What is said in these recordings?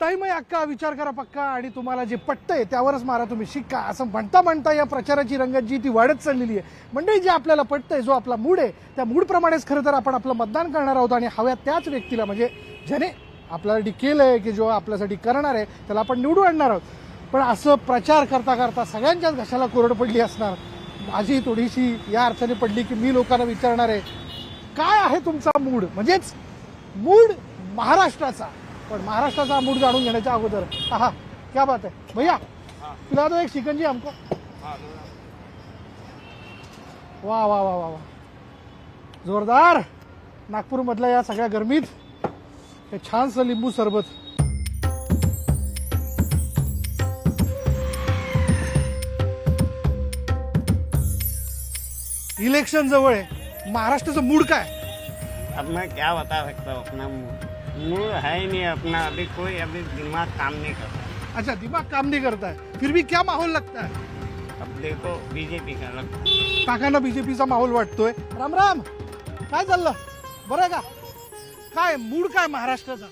Time आहे अक्का, विचार करा पक्का आणि तुम्हाला जे पटतंय त्यावरच मारा तुम्ही शिक्का, असं म्हणता म्हणता या प्रचाराची रंगत जी ती वाढत चाललेली आहे. मंडळी, जे आपल्याला पटतंय, जो आपला मूड आहे, त्या मूड प्रमाणेच खरं तर आपण आपलं मतदान करणार आहोत आणि हव्या त्याच व्यक्तीला, म्हणजे ज्याने आपल्यासाठी केलंय की जो आपल्यासाठी करणार आहे त्याला आपण निवडून आणणार आहोत. पण असं प्रचार करता करता सगळ्यांच्याच घशाला कोरड पडली असणार. माझी थोडीशी या अर्थाने पडली की मी लोकांना विचारणार आहे, काय आहे तुमचा मूड, म्हणजेच मूड महाराष्ट्राचा. पण महाराष्ट्राचा मूड जाणून घेण्याच्या अगोदर हा क्या बात है भैया, पिला दो एक शिकंजी हमको. वा वा वा वा वा, जोरदार. नागपूर मधल्या या सगळ्या गरमीत हे छानसं लिंबू सरबत. इलेक्शन जवळ आहे, महाराष्ट्राचं मूड काय? अब मैं क्या बता सकता हूँ, अपना मूड है ही नहीं अपना, अभी कोई अभी दिमाग काम नहीं करता. अच्छा, दिमाग काम नहीं करता है, फिर भी क्या माहौल लगता है? अब देखो बीजेपी का लगता. काकांना बीजेपीचा माहोल वाटतोय. राम राम, काय चाललं, बरं का? काय मूड काय महाराष्ट्राचा?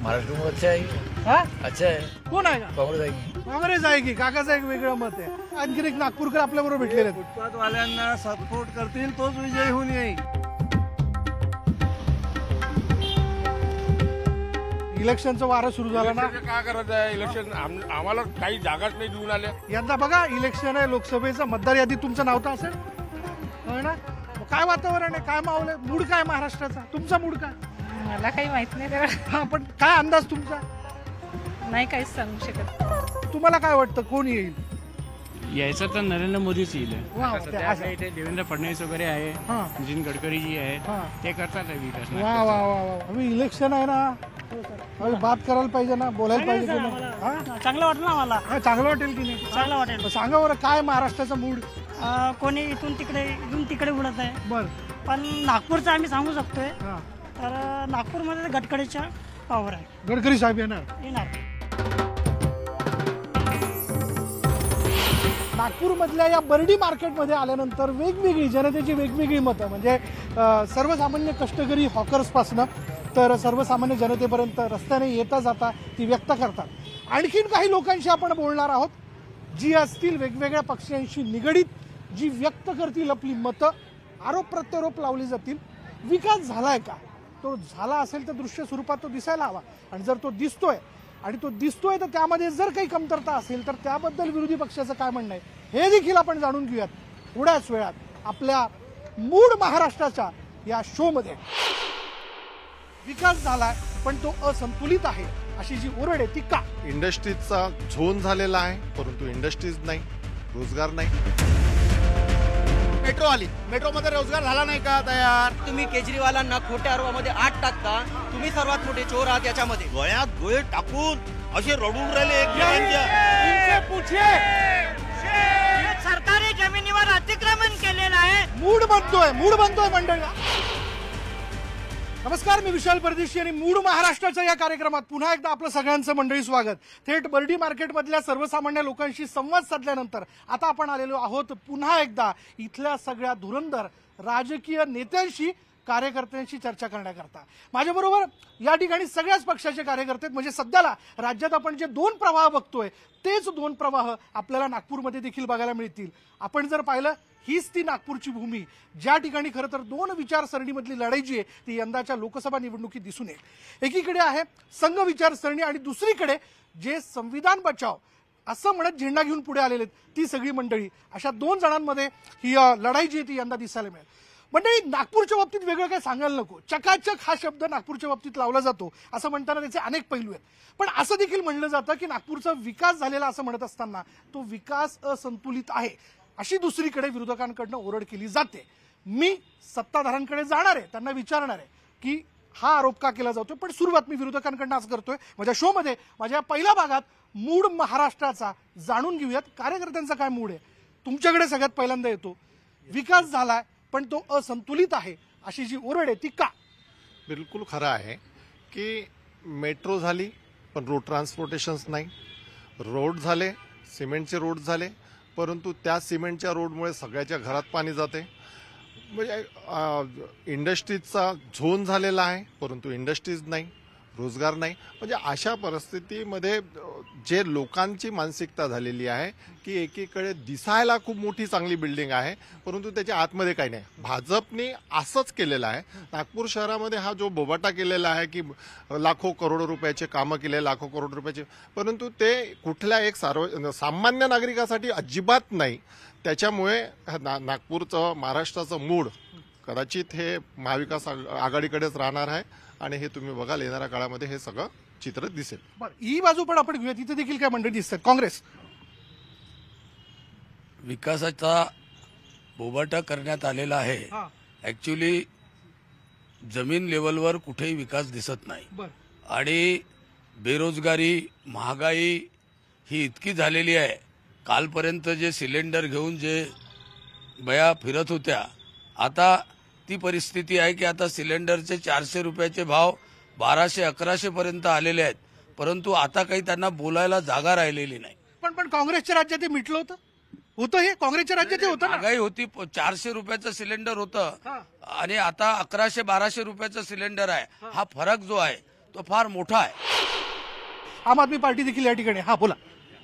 महाराष्ट्र में अच्छा है. हा, अच्छा है. कोण आहे का? कांग्रेस आएगी. काँग्रेस आहे की? काकाचं एक वेगळं मत आहे. आणखीन एक नागपूरकर आपल्या बरोबर भेटलेले आहेत. फुटपाथवाल्यांना सपोर्ट करतील तोच विजय होऊन येईल. इलेक्शनचं वारं सुरू झालं ना. काय करायचं आहे इलेक्शन, आम्हाला काही जागाच नाही देऊन आल्या. यंदा बघा इलेक्शन आहे लोकसभेचं, मतदार यादीत तुमचं नाव तर असेल, हो ना? काय वातावरण आहे, काय माहोल आहे, मूड काय महाराष्ट्राचा? तुमचा मूड काय? मला काही माहित नाही तेवढं. हा, पण काय अंदाज तुमचा? नाही काहीच सांगू शकत. तुम्हाला काय वाटतं कोण येईल? यायचं तर नरेंद्र मोदीच येईल. वा, सध्या आपल्या इथे देवेंद्र फडणवीस वगैरे आहे, हा. नितीन गडकरी जी आहेत, हा. ते करतात आहे विकास. वा वा वा वा, अभी इलेक्शन आहे ना, अभी बात करायला पाहिजे ना, बोलायला पाहिजे की नाही? हा? चांगलं वाटलं आम्हाला. हा, चांगलं वाटेल की नाही? चांगलं वाटेल. मग सांगा बरं, काय महाराष्ट्राचा मूड? कोणी इथून तिकडे उडत आहे, बर. पण नागपूरचं आम्ही सांगू शकतोय. हा, तर नागपूरमध्ये गडकरीच्या पावर आहे, गडकरी साहेब येणार. येणार. नागपूरमधल्या या बर्डी मार्केटमध्ये आल्यानंतर वेगवेगळी जनतेची वेगवेगळी मतं, म्हणजे सर्वसामान्य कष्टकरी हॉकर्सपासनं तर सर्वसामान्य जनतेपर्यंत रस्त्याने येता जाता ती व्यक्त करतात. आणखीन काही लोकांशी आपण बोलणार आहोत, जी असतील वेगवेगळ्या पक्षांशी निगडीत, जी व्यक्त करतील आपली मतं, आरोप प्रत्यारोप लावले जातील. विकास झालाय का? तो झाला असेल तर दृश्य स्वरूपात तो दिसायला हवा, आणि जर तो दिसतोय तर त्यामध्ये जर काही कमतरता असेल तर त्याबद्दल विरोधी पक्षाचं काय म्हणणं आहे हे देखील आपण जाणून घेऊयात थोड्याच वेळात आपल्या मूड महाराष्ट्राच्या या शो मध्ये. विकास झालाय पण तो असंतुलित आहे अशी जी ओरड आहे ती का? इंडस्ट्रीजचा झोन झालेला आहे, परंतु इंडस्ट्रीज नाही, रोजगार नाही. मेट्रो आली, मेट्रोमध्ये रोजगार झाला नाही का तयार? तुम्ही केजरीवालांना खोट्या आरोपामध्ये आत टाकता, तुम्ही सर्वात मोठे चोर आहात याच्यामध्ये. गळ्यात गोळे टाकून असे रडून राहिले सरकारी जमिनीवर अतिक्रमण केलेलं आहे. मूड बनतोय मंडळी. नमस्कार, मी विशाल परदेशी आणि मूड महाराष्ट्राच्या या कार्यक्रमात पुन्हा एकदा आपलं सगळ्यांचं मंडळी स्वागत. थेट बर्डी मार्केटमधल्या सर्वसामान्य लोकांशी संवाद साधल्यानंतर आता आपण आलेलो आहोत पुन्हा एकदा इथल्या सगळ्या धुरंधर राजकीय नेत्यांशी, कार्यकर्त्यांशी चर्चा करण्याकरता. माझ्याबरोबर या ठिकाणी सगळ्याच पक्षाचे कार्यकर्ते, म्हणजे सध्याला राज्यात आपण जे दोन प्रवाह बघतोय तेच दोन प्रवाह आपल्याला नागपूरमध्ये देखील बघायला मिळतील. आपण जर पाहिलं, हीच ती नागपूरची भूमी ज्या ठिकाणी खरं तर दोन विचारसरणीमधली लढाई जी आहे ती यंदाच्या लोकसभा निवडणुकीत दिसून येईल. एकीकडे आहे संघ विचारसरणी आणि दुसरीकडे जे संविधान बचाव असं म्हणत झेंडा घेऊन पुढे आलेले ती सगळी मंडळी. अशा दोन जणांमध्ये ही लढाई जी आहे ती यंदा दिसायला मिळेल. मंडळी, नागपूरच्या बाबतीत वेगळं काय सांगायला नको. चकाचक हा शब्द नागपूरच्या बाबतीत लावला जातो, असं म्हणताना त्याचे अनेक पैलू आहेत. पण असं देखील म्हणलं जातं की नागपूरचा विकास झालेला असं म्हणत असताना तो विकास असंतुलित आहे अशी दुसरीकडे विरोधकांकडनं ओरड केली जाते. मी सत्ताधाऱ्यांकडे जाणार आहे, त्यांना विचारणार आहे की हा आरोप का केला जातो. पण सुरुवात मी विरोधकांकडनं आज करतोय. माझ्या शो मध्ये माझ्या पहिल्या भागात मूड महाराष्ट्राचा जाणून घेऊयात. कार्यकर्त्यांचा काय मूड आहे तुमच्याकडे सगळ्यात पहिल्यांदा येतो. विकास झालाय पण तो असंतुलित आहे अशी जी ओरड आहे ती का? बिलकुल खरं आहे की मेट्रो झाली पण रोड ट्रान्सपोर्टेशन्स नाही. रोड झाले, सिमेंटचे रोड झाले, परंतु त्या सिमेंटच्या रोडमुळे सगळ्याच्या घरात पाणी जाते. म्हणजे इंडस्ट्रीजचा झोन झालेला आहे, परंतु इंडस्ट्रीज नाही, रोजगार नाही. म्हणजे अशा परिस्थितीमध्ये जे लोकांची मानसिकता झालेली आहे की एकीकडे दिसायला खूप मोठी चांगली बिल्डिंग आहे परंतु त्याच्या आतमध्ये काही नाही. भाजपने असंच केलेलं आहे. नागपूर शहरामध्ये हा जो बोबाटा केलेला आहे की लाखो करोडो रुपयाचे कामं केले, लाखो करोड रुपयाचे, परंतु ते कुठल्या एक सामान्य नागरिकासाठी अजिबात नाही. त्याच्यामुळे नागपूरचं, महाराष्ट्राचं मूड कदाचित हे महाविकास आघाडीकडेच राहणार आहे आणि हे तुम्ही बघाल येणाऱ्या काळामध्ये हे सगळं चित्र दिसेल. बरं, ही बाजू पण आपण घेऊया. तिथे देखील काय मंडळी दिसतात. काँग्रेस विकासाचा बोबाटा करण्यात आलेला आहे. ऍक्च्युली जमीन लेवलवर कुठेही विकास दिसत नाही आणि बेरोजगारी, महागाई ही इतकी झालेली आहे. कालपर्यंत जे सिलेंडर घेऊन जे बया फिरत होत्या, आता ती परिस्थिती आहे की आता सिलेंडरचे 400 रुपयाचे भाव 1200-1100 पर्यंत आलेले आहेत. परंतु आता काही त्यांना बोलायला जागा राहिलेली नाही. पण काँग्रेसच्या राज्यात ते मिटलं होतं हे काँग्रेसच्या राज्यात ते होतं ना. महागाई होती. 400 रुपयाचं सिलेंडर होतं आणि आता 1100-1200 रुपयाचं सिलेंडर आहे. हा फरक जो आहे तो फार मोठा आहे. आम आदमी पार्टी देखील या ठिकाणी. हा बोला.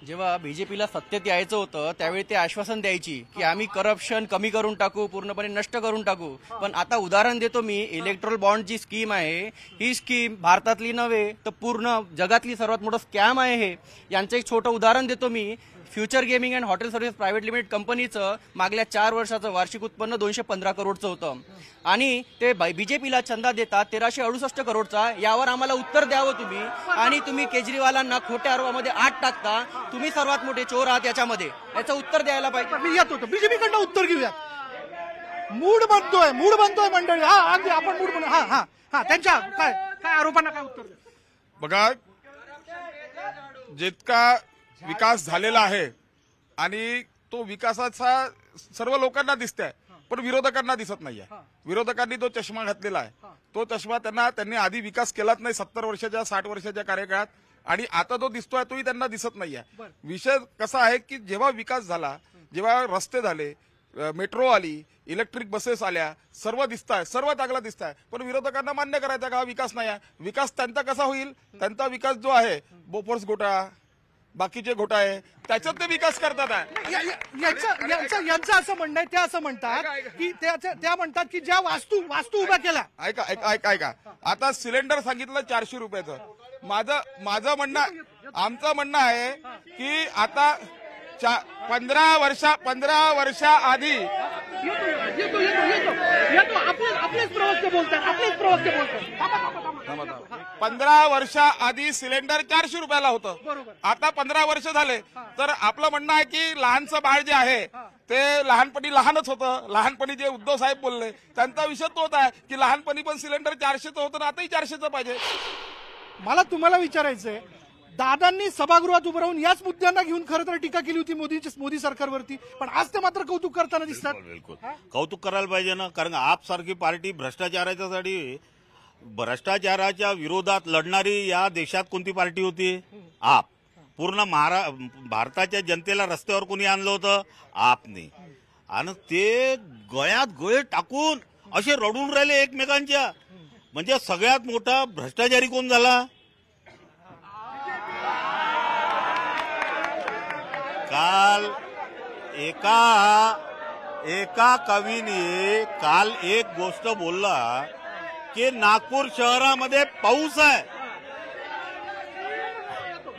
जेव्हा बीजेपीला सत्तेत यायचं होतं त्यावेळी ते आश्वासन द्यायची की आम्ही करप्शन कमी करून टाकू, पूर्णपणे नष्ट करून टाकू. पण आता उदाहरण देतो मी, इलेक्ट्रोल बॉन्ड जी स्कीम आहे ही स्कीम भारतातली नव्हे तर पूर्ण जगातली सर्वात मोठं स्कॅम आहे. हे यांचं एक छोटं उदाहरण देतो मी. Future gaming and hotel service private limited कंपनीचं मागल्या 4 वर्षाचं वार्षिक उत्पन्न 215 करोडचं होतं आणि ते बीजेपीला चंदा देतात 1368 करोडचा. यावर आम्हाला उत्तर द्यावं तुम्ही. आणि तुम्ही केजरीवालांना खोट्या आरोपामध्ये 8 टाकता. तुम्ही सर्वात मोठे चोर आहात याच्यामध्ये. याचं उत्तर द्यायला पाहिजे. मी येत होतो बीजेपीकडनं उत्तर घेऊया. मूड बनतोय मंडळी. हा अगदी आपण मूड बनतो. हा त्यांच्या काय आरोपांना काय उत्तर द्या. बघा, जितका विकास झालेला आहे आणि तो विकासाचा सर्व लोकांना दिसतोय पण विरोधकांना दिसत नाहीये. विरोधकांनी जो चष्मा घातलेला आहे तो चष्मा त्यांनी आधी विकास केलाच नाही 70 वर्षाच्या 60 वर्षाच्या कार्यकाळात आणि आता जो दिसतोय तोही त्यांना दिसत नाहीये. विषय कसा आहे की जेव्हा विकास झाला, जेव्हा रस्ते झाले, मेट्रो आली, इलेक्ट्रिक बसेस आल्या, सर्व दिसताय, सर्व चांगला दिसताय, पण विरोधकांना मान्य करायचा का हा विकास नाही आहे. विकास त्यांचा कसा होईल? त्यांचा विकास जो आहे बोफोर्स घोटाळा, बाकीचे घोटाळे, त्याच्यात ते विकास करतात आहे. यांचं असं म्हणणं आहे, ते असं म्हणतात की त्या म्हणतात की ज्या वास्तू उभ्या केल्या. ऐका आता सिलेंडर सांगितलं 400 रुपयाचं. माझं म्हणणं, आमचं म्हणणं आहे की आता 15 वर्षा आधी आपलेच प्रवक्ते बोलतात. 15 वर्षाआधी सिलेंडर 400 रुपयाला होतं. आता 15 वर्ष झाले. तर आपलं म्हणणं आहे की लहानचं बाळ जे आहे ते लहानपणी लहानच होतं. लहानपणी जे उद्धव साहेब बोलले त्यांचा विषय तोच आहे की लहानपणी पण सिलेंडर 400चं होतं, आताही 400चं पाहिजे. मला तुम्हाला विचारायचंय, दादांनी सभागृहात उभं राहून याच मुद्द्यांना घेऊन खरं तर टीका केली होती मोदी सरकारवरती, पण आज ते मात्र कौतुक करताना दिसतात. बिलकुल कौतुक करायला पाहिजे ना, कारण आप सारखी पार्टी भ्रष्टाचाराच्या विरोधात लढणारी या देशात कोणती पार्टी होती? आप. पूर्ण भारताच्या जनतेला रस्त्यावर कोणी आणलं होतं? आपने. आणि ते गळ्यात गळे टाकून असे रडून राहिले एकमेकांच्या. म्हणजे सगळ्यात मोठा भ्रष्टाचारी कोण झाला? काल एका कवीने काल एक गोष्ट बोलला की नागपूर शहरामध्ये पाऊस आहे.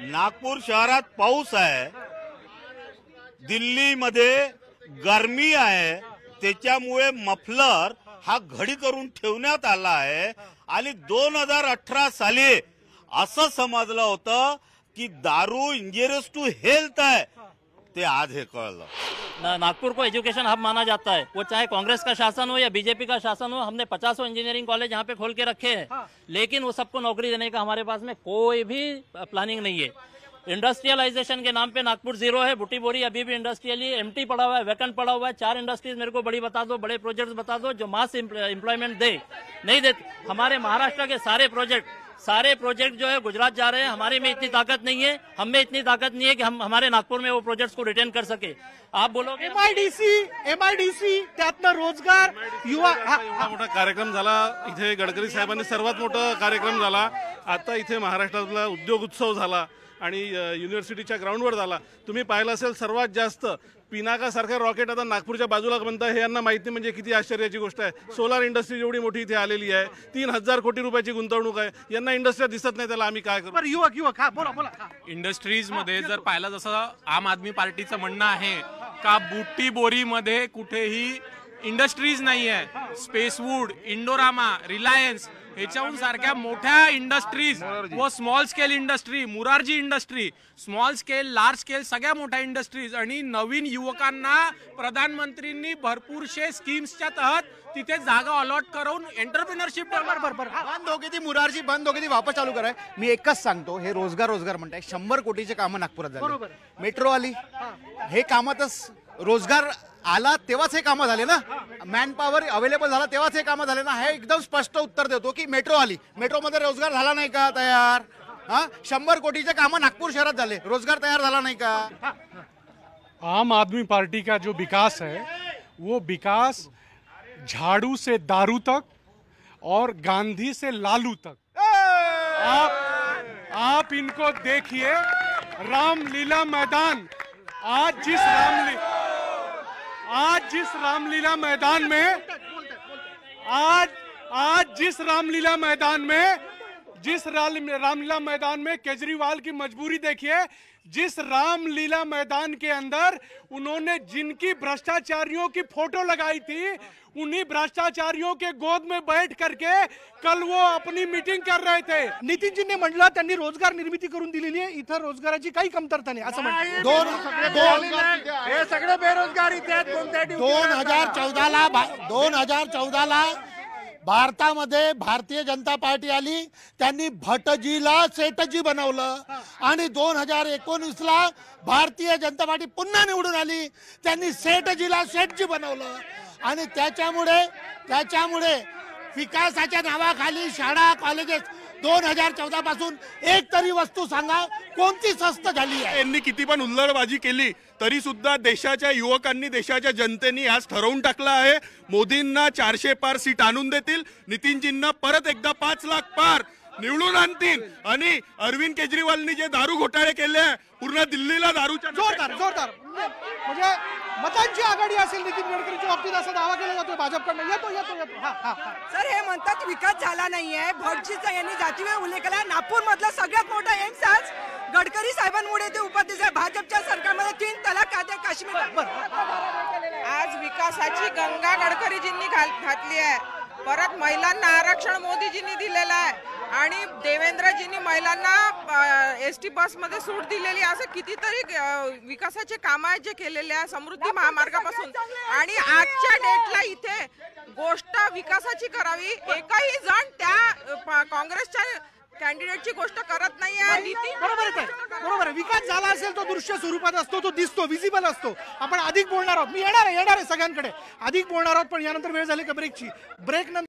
नागपूर शहरात पाऊस आहे, दिल्लीमध्ये गरमी आहे, त्याच्यामुळे मफलर हा घडी करून ठेवण्यात आला आहे. आणि 2018 साली असं समजलं होतं की दारू इंजुरियस टू हेल्थ है, ते आज हे कळलं. नागपुर को एजुकेशन हब माना जाता है, वो चाहे कांग्रेस का शासन हो या बीजेपी का शासन हो. हमने 50 इंजीनियरिंग कॉलेज यहाँ पे खोल के रखे हैं, लेकिन वो सबको नौकरी देने का हमारे पास में कोई भी प्लानिंग नहीं है. इंडस्ट्रियलाइजेशन के नाम पे नागपुर जीरो है. बुटी बोरी अभी भी इंडस्ट्रियली एम्प्टी पड़ा हुआ है, वैकेंट पड़ा हुआ है. 4 इंडस्ट्रीज मेरे को बड़ी बता दो, बड़े प्रोजेक्ट्स बता दो जो मास एम्प्लॉयमेंट दे. नहीं देते. हमारे महाराष्ट्र के सारे प्रोजेक्ट सारे प्रोजेक्ट जो है गुजरात जा रहे हैं। हमारे में इतनी ताकत नहीं है, हम में इतनी ताकत नहीं है कि हम हमारे नागपुर में वो प्रोजेक्ट्स को रिटेन कर सके। आप बोलोगे एमआयडीसी त्यातनं रोजगार युवा एवढा मोठा कार्यक्रम झाला इथे, गडकरी साहेबांनी सर्वात मोठा कार्यक्रम झाला। आता इथे महाराष्ट्रातला उद्योग उत्सव झाला आणि युनिव्हर्सिटीच्या ग्राउंडवर झाला। तुम्ही पाहिलं असेल सर्वात जास्त पिनाका सारखं रॉकेट आता नागपूरच्या बाजूला बनतं हे यांना माहिती म्हणजे किती आश्चर्याची गोष्ट आहे। सोलार इंडस्ट्री एवढी मोठी इथे आलेली आहे, 3000 कोटी रुपयाची गुंतवणूक आहे। यांना इंडस्ट्री दिसत नाही, त्याला आम्ही काय करू? युवक बोला इंडस्ट्रीज मध्ये जर पाहिलं जसं आम आदमी पार्टीचं म्हणणं आहे का बुट्टी बोरीमध्ये कुठेही इंडस्ट्रीज नाही आहे। स्पेसवूड, इंडोरामा, रिलायन्स ह्याच्याहून सारख्या मोठ्या इंडस्ट्रीज व small scale industry, Morarji industry, small scale, large scale सगळ्या मोठ्या इंडस्ट्रीज आणि नवीन युवकांना प्रधानमंत्रींनी भरपूरशे स्कीम्सच्या तहत तिथे जागा अलॉट करून एंटरप्रिनरशिप बंद हो गई थी मुरारजी, बंद हो गई थी, वापस चालू कराय। मी एकच सांगतो, हे रोजगार म्हणताय, 100 कोटीचे कामं नागपुरात झाले, मेट्रो आली, हे कामातच रोजगार आला तेव्हाच हे कामं झाले ना, मॅन पॉवर अवेलेबल झाला तेव्हाच हे कामं झाले ना। हे एकदम स्पष्ट उत्तर देतो की मेट्रो आली, मेट्रोमध्ये रोजगार झाला नाही का तयार? 100 कोटीचे कामं नागपूर शहरात झाले, रोजगार तयार झाला नाही का? आम आदमी पार्टी का जो विकास है वो विकास झाड़ू से दारू तक और गांधी से लालू तक। आप इनको देखिए, रामलीला मैदान, आज जिस रामलीला मैदान में जिस रामलीला मैदान में केजरीवाल की मजबूरी देखिए। जिस रामलीला मैदान के अंदर उन्होंने जिनकी भ्रष्टाचारियों की फोटो लगाई थी, उन्हीं भ्रष्टाचारियों के गोद में बैठ करके कल वो अपनी मीटिंग कर रहे थे। नितीनजींनी म्हटलं त्यांनी रोजगार निर्मिती करून दिलेली आहे, इथं रोजगाराची काही कमतरता नाही असं म्हणतात। हे सगळे बेरोजगार इथे आहेत। कोणत्या 2014ला भारतामध्ये भारतीय जनता पार्टी आली, त्यांनी भटजीला सेठजी बनवलं आणि 2019ला भारतीय जनता पार्टी पुन्हा निवडून आली, त्यांनी सेठजीला सेठजी बनवलं आणि त्याच्यामुळे विकासाच्या नावाखाली शाळा कॉलेजेस 2014 पासून एक तरी वस्तू सांगा कोणती स्वस्त झाली आहे? यांनी किती पण हुल्लडबाजी केली तरी सुद्धा देशाच्या युवकांनी, देशाच्या जनतेने आज ठरवून टाकलं आहे मोदींना 400 पार सीट आणून देतील, नितीनजींना परत एकदा 5 लाख पार निवडून आणतील आणि अरविंद केजरीवालनी जे दारू घोटाळे केले पूर्ण दिल्लीला दारूच्या जोरदार म्हणजे मतांची आघाडी असेल नितीन गडकरींच्या बाबतीत असा दावा केला जातो भाजपकडनं। येतो सर, हे म्हणतात विकास झाला नाहीये, भटजीचा यांनी जातीय उल्लेख केला। नागपूर मधला सगळ्यात मोठा एम्स आज गडकरी साहेबांमुळे ते उपाध्यक्ष भाजपच्या सरकारमध्ये 3 तलाक कायदा काश्मीर आज विकासाची गंगा गडकरीजींनी घातली आहे। परत महिलांना आरक्षण मोदीजींनी दिलेलं आहे आणि देवेंद्रजींनी महिलांना एसटी बसमध्ये सूट दिलेली, असं कितीतरी विकासाचे काम आहेत जे केलेले आहे समृद्धी महामार्गापासून। आणि आजच्या डेटला इथे गोष्ट विकासाची करावी, एकही जण त्या काँग्रेसच्या कॅन्डिडेटची गोष्ट करत नाही आहे। बरोबर आहे, विकास झाला असेल तो दृश्य स्वरूपात असतो, तो दिसतो, विजिबल असतो। आपण अधिक बोलणार आहोत, मी येणार आहे सगळ्यांकडे अधिक बोलणार आहोत, पण यानंतर वेळ झाली का ब्रेकची। ब्रेक